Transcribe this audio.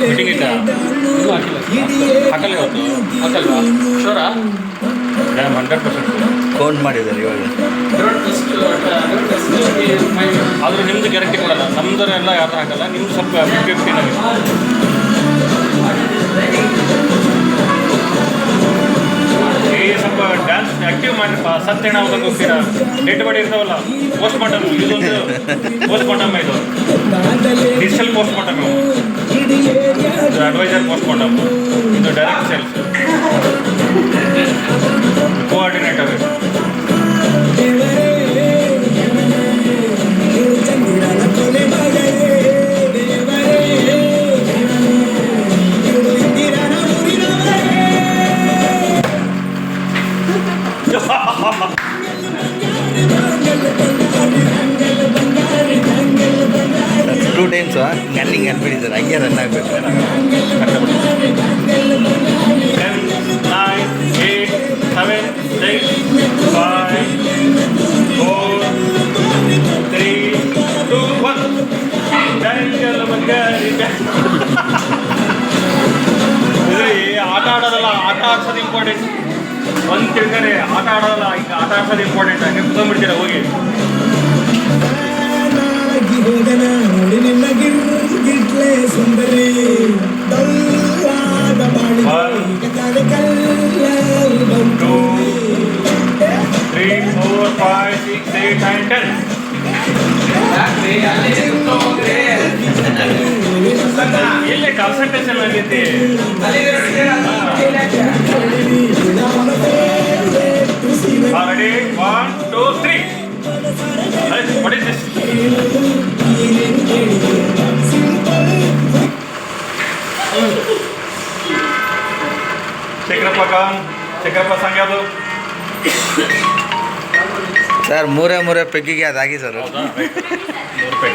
Meeting ಐತಾ ಹಾಕಲ್ಲ ಇವತ್ತು ಹಾಕಲ್ವಾ ಶೋರಾ 100% ಕೌಂಟ್ ಮಾಡಿದ್ದಾರೆ ಇವಾಗ. ಆದರೂ ನಿಮ್ಮದು ಗ್ಯಾರಂಟಿ ಕೊಡಲ್ಲ, ನಮ್ಮದರೆಲ್ಲ ಯಾರು ಹಾಕಲ್ಲ, ನಿಮ್ದು ಸ್ವಲ್ಪ 50-50 ನಮಗೆ. ಸ್ವಲ್ಪ ಡ್ಯಾನ್ಸ್ ಆ್ಯಕ್ಟಿವ್ ಮಾಡಿರಪ್ಪ, ಸತ್ಯಣ್ಣ ಹೋದಂಗೆ ಹೋಗ್ತೀರಾ. ಡೆಡ್ ಬಾಡಿ ಇರ್ತಾವಲ್ಲ ಪೋಸ್ಟ್ ಮಾರ್ಟಮ್, ಇದೊಂದು ಪೋಸ್ಟ್ ಮಾರ್ಟಮ್, ಇದು ಡಿಜಿಟಲ್ ಪೋಸ್ಟ್ ಮಾರ್ಟಮ್, ಇದು ಅಡ್ವೈಸರ್ ಪೋಸ್ಟ್ ಮಾರ್ಟಮ್, ಇದು direct sales coordinator. Two times running ಅನ್ಬಿಟ್ಟಿದ್ದಾರೆ, ಹಂಗೆ ರನ್ ಆಗಬೇಕು. 10, 9, 8, 7, 6, 5, 4, 3, 2, 1. ಆಟ ಆಡೋದಲ್ಲ, ಆಟ ಆಡ್ಸೋದು ಇಂಪಾರ್ಟೆಂಟ್. ಒಂದು ತಿಳ್ದರೆ ಆಟ ಆಡೋದಲ್ಲ, ಈಗ ಆಟ ಆಡ್ಸೋದು ಇಂಪಾರ್ಟೆಂಟ್. ಹಂಗೆ ಕುತ್ಕೊಂಡ್ಬಿಡ್ತೀರ ಹೋಗಿ. ಎಲ್ಲಿ ಕಾನ್ಸಂಟ್ರೇಷನ್ ಆಗೈತಿ. Ready 1, 2, 3. What is this? Shekharappa ಸಂಗ್ಯಾದು ಸರ್ ಮೂರೇ ಪೆಗ್ಗಿಗೆ ಅದಾಗಿ ಸರ್. ಹೌದಾ, 100 ರೂಪಾಯಿ.